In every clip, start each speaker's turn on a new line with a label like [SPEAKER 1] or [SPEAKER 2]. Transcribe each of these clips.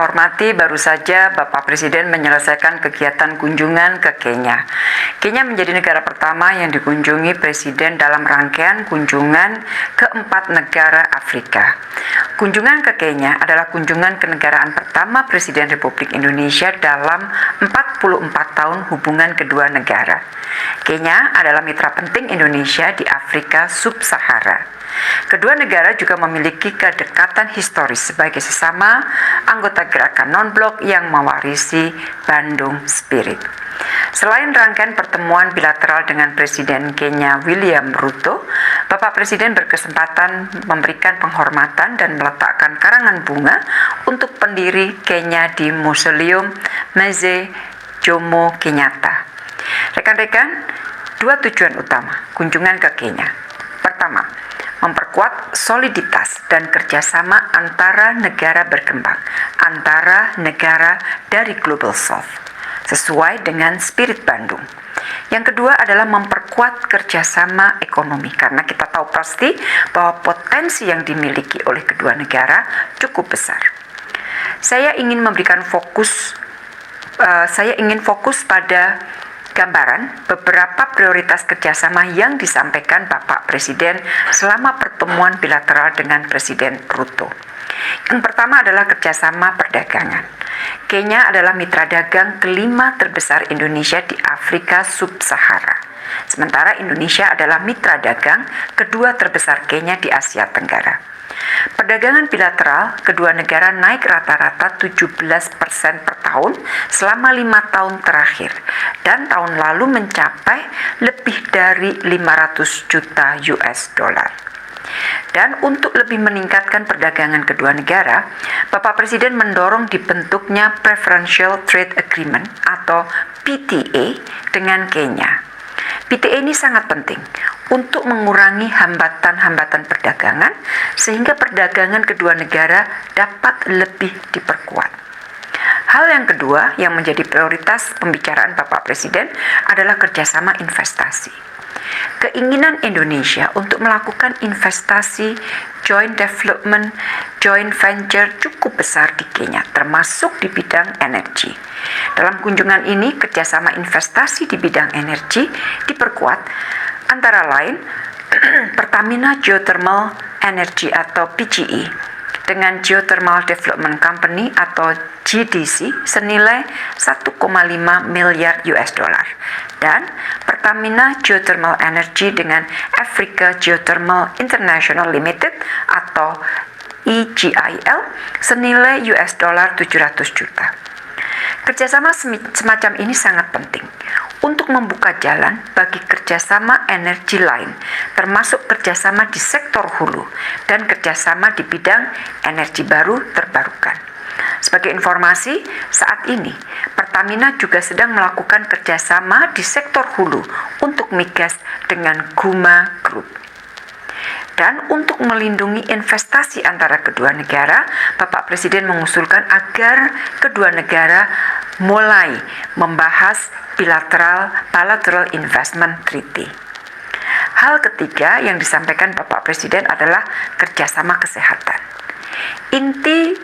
[SPEAKER 1] hormati, baru saja Bapak Presiden menyelesaikan kegiatan kunjungan ke Kenya. Kenya menjadi negara pertama yang dikunjungi Presiden dalam rangkaian kunjungan ke 4 negara Afrika. Kunjungan ke Kenya adalah kunjungan kenegaraan pertama Presiden Republik Indonesia dalam 44 tahun hubungan kedua negara. Kenya adalah mitra penting Indonesia di Afrika Sub-Sahara. Kedua negara juga memiliki kedekatan historis sebagai sesama anggota gerakan non-blok yang mewarisi Bandung Spirit. Selain rangkaian pertemuan bilateral dengan Presiden Kenya William Ruto, Bapak Presiden berkesempatan memberikan penghormatan dan meletakkan karangan bunga untuk pendiri Kenya di Museum Mzee Jomo Kenyatta. Rekan-rekan, 2 tujuan utama kunjungan ke Kenya. Pertama, memperkuat soliditas dan kerjasama antara negara berkembang, antara negara dari Global South, sesuai dengan spirit Bandung. Yang kedua adalah memperkuat kerjasama ekonomi, karena kita tahu pasti bahwa potensi yang dimiliki oleh kedua negara cukup besar. Saya ingin fokus pada gambaran beberapa prioritas kerjasama yang disampaikan Bapak Presiden selama pertemuan bilateral dengan Presiden Ruto. Yang pertama adalah kerjasama perdagangan. Kenya adalah mitra dagang kelima terbesar Indonesia di Afrika Sub-Sahara. Sementara Indonesia adalah mitra dagang kedua terbesar Kenya di Asia Tenggara. Perdagangan bilateral kedua negara naik rata-rata 17% per tahun selama 5 tahun terakhir, dan tahun lalu mencapai lebih dari 500 juta US dollar. Dan untuk lebih meningkatkan perdagangan kedua negara, Bapak Presiden mendorong dibentuknya Preferential Trade Agreement atau PTA dengan Kenya. PTA ini sangat penting untuk mengurangi hambatan-hambatan perdagangan sehingga perdagangan kedua negara dapat lebih diperkuat. Hal yang kedua yang menjadi prioritas pembicaraan Bapak Presiden adalah kerjasama investasi. Keinginan Indonesia untuk melakukan investasi joint development, joint venture cukup besar di Kenya, termasuk di bidang energi. Dalam kunjungan ini, kerjasama investasi di bidang energi diperkuat, antara lain Pertamina Geothermal Energy atau PGE dengan Geothermal Development Company atau GDC senilai 1,5 miliar US dollar, dan Pertamina Geothermal Energy dengan Africa Geothermal International Limited atau EGIL senilai US dollar 700 juta. Kerjasama semacam ini sangat penting untuk membuka jalan bagi kerjasama energi lain, termasuk kerjasama di sektor hulu dan kerjasama di bidang energi baru terbarukan. Sebagai informasi, saat ini Pertamina juga sedang melakukan kerjasama di sektor hulu untuk migas dengan Guma Group. Dan untuk melindungi investasi antara kedua negara, Bapak Presiden mengusulkan agar kedua negara mulai membahas bilateral investment treaty. Hal ketiga yang disampaikan Bapak Presiden adalah kerjasama kesehatan. Inti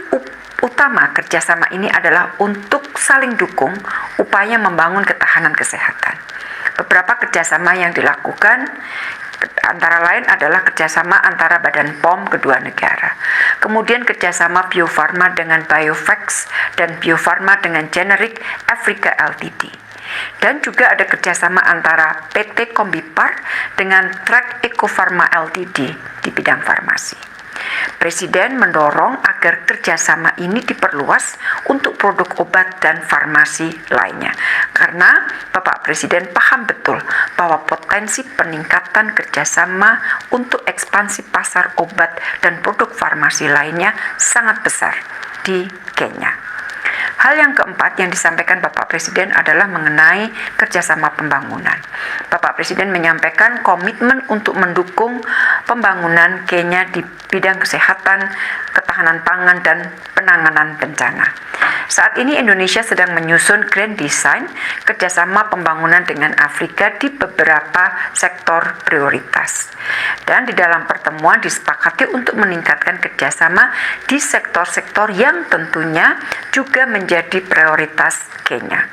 [SPEAKER 1] utama kerjasama ini adalah untuk saling dukung upaya membangun ketahanan kesehatan. Beberapa kerjasama yang dilakukan antara lain adalah kerjasama antara Badan POM kedua negara, kemudian kerjasama Bio Farma dengan Biovax dan Bio Farma dengan Generic Africa Ltd. Dan juga ada kerjasama antara PT Kombipar dengan Track Eco Pharma Ltd di bidang farmasi. Presiden mendorong agar kerjasama ini diperluas untuk produk obat dan farmasi lainnya, karena Bapak Presiden paham betul bahwa potensi peningkatan kerjasama untuk ekspansi pasar obat dan produk farmasi lainnya sangat besar di Kenya. Hal yang keempat yang disampaikan Bapak Presiden adalah mengenai kerjasama pembangunan. Bapak Presiden menyampaikan komitmen untuk mendukung pembangunan Kenya di bidang kesehatan, ketahanan pangan, dan penanganan bencana. Saat ini Indonesia sedang menyusun Grand Design kerjasama pembangunan dengan Afrika di beberapa sektor prioritas. Dan di dalam pertemuan disepakati untuk meningkatkan kerjasama di sektor-sektor yang tentunya juga menjadi prioritas Kenya.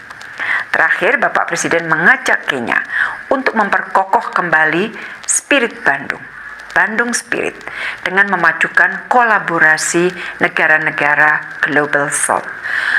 [SPEAKER 1] Terakhir, Bapak Presiden mengajak Kenya untuk memperkokoh kembali spirit Bandung Spirit, dengan memajukan kolaborasi negara-negara Global South.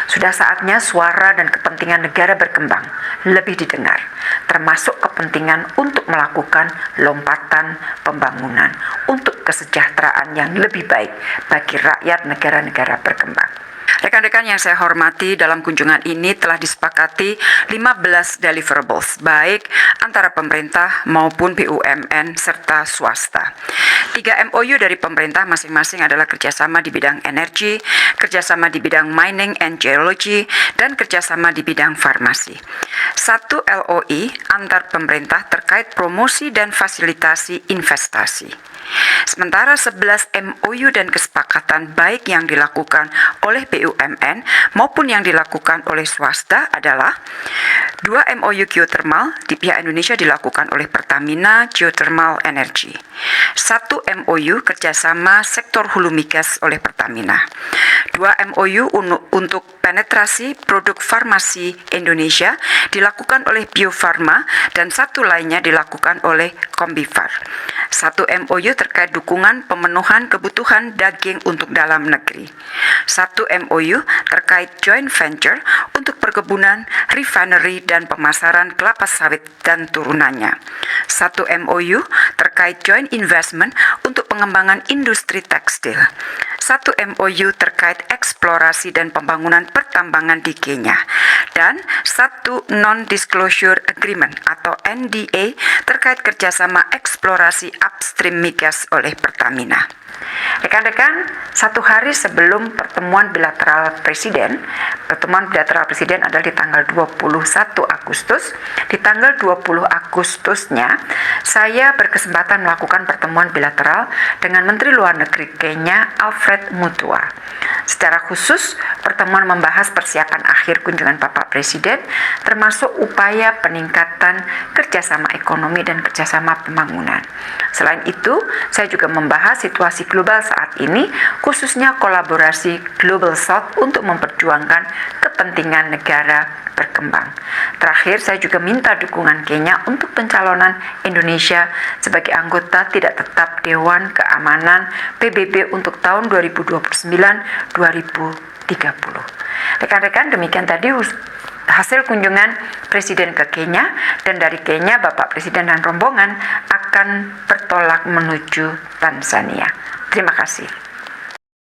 [SPEAKER 1] Sudah saatnya suara dan kepentingan negara berkembang, lebih didengar, termasuk kepentingan untuk melakukan lompatan pembangunan untuk kesejahteraan yang lebih baik bagi rakyat negara-negara berkembang. Rekan-rekan yang saya hormati, dalam kunjungan ini telah disepakati 15 deliverables, baik antara pemerintah maupun BUMN serta swasta. 3 MOU dari pemerintah masing-masing adalah kerjasama di bidang energi, kerjasama di bidang mining and geology, dan kerjasama di bidang farmasi. 1 LOI antar pemerintah terkait promosi dan fasilitasi investasi. Sementara 11 MOU dan kesepakatan baik yang dilakukan oleh BUMN maupun yang dilakukan oleh swasta adalah 2 MOU geothermal di pihak Indonesia dilakukan oleh Pertamina Geothermal Energy. 1 MOU kerjasama sektor hulu migas oleh Pertamina. 2 MOU untuk penetrasi produk farmasi Indonesia dilakukan oleh Bio Farma dan 1 lainnya dilakukan oleh Kombifar. 1 MOU terkait dukungan pemenuhan kebutuhan daging untuk dalam negeri. 1 MOU terkait joint venture untuk perkebunan, refinery, dan pemasaran kelapa sawit dan turunannya. 1 MOU terkait joint investment untuk pengembangan industri tekstil. 1 MOU terkait eksplorasi dan pembangunan pertambangan di Kenya. Dan 1 Non-Disclosure Agreement atau NDA terkait kerjasama eksplorasi upstream migas oleh Pertamina. Rekan-rekan, 1 hari sebelum pertemuan bilateral presiden adalah di tanggal 21 Agustus. Di tanggal 20 Agustusnya, saya berkesempatan melakukan pertemuan bilateral dengan Menteri Luar Negeri Kenya, Alfred Mutua. Secara khusus, pertemuan membahas persiapan akhir kunjungan Bapak Presiden, termasuk upaya peningkatan kerjasama ekonomi dan kerjasama pembangunan. Selain itu, saya juga membahas situasi global saat ini, khususnya kolaborasi Global South untuk memperjuangkan kepentingan negara berkembang. Terakhir, saya juga minta dukungan Kenya untuk pencalonan Indonesia sebagai anggota tidak tetap Dewan Keamanan PBB untuk tahun 2029-2030. Rekan-rekan, demikian tadi hasil kunjungan Presiden ke Kenya, dan dari Kenya Bapak Presiden dan rombongan akan bertolak menuju Tanzania. Terima kasih.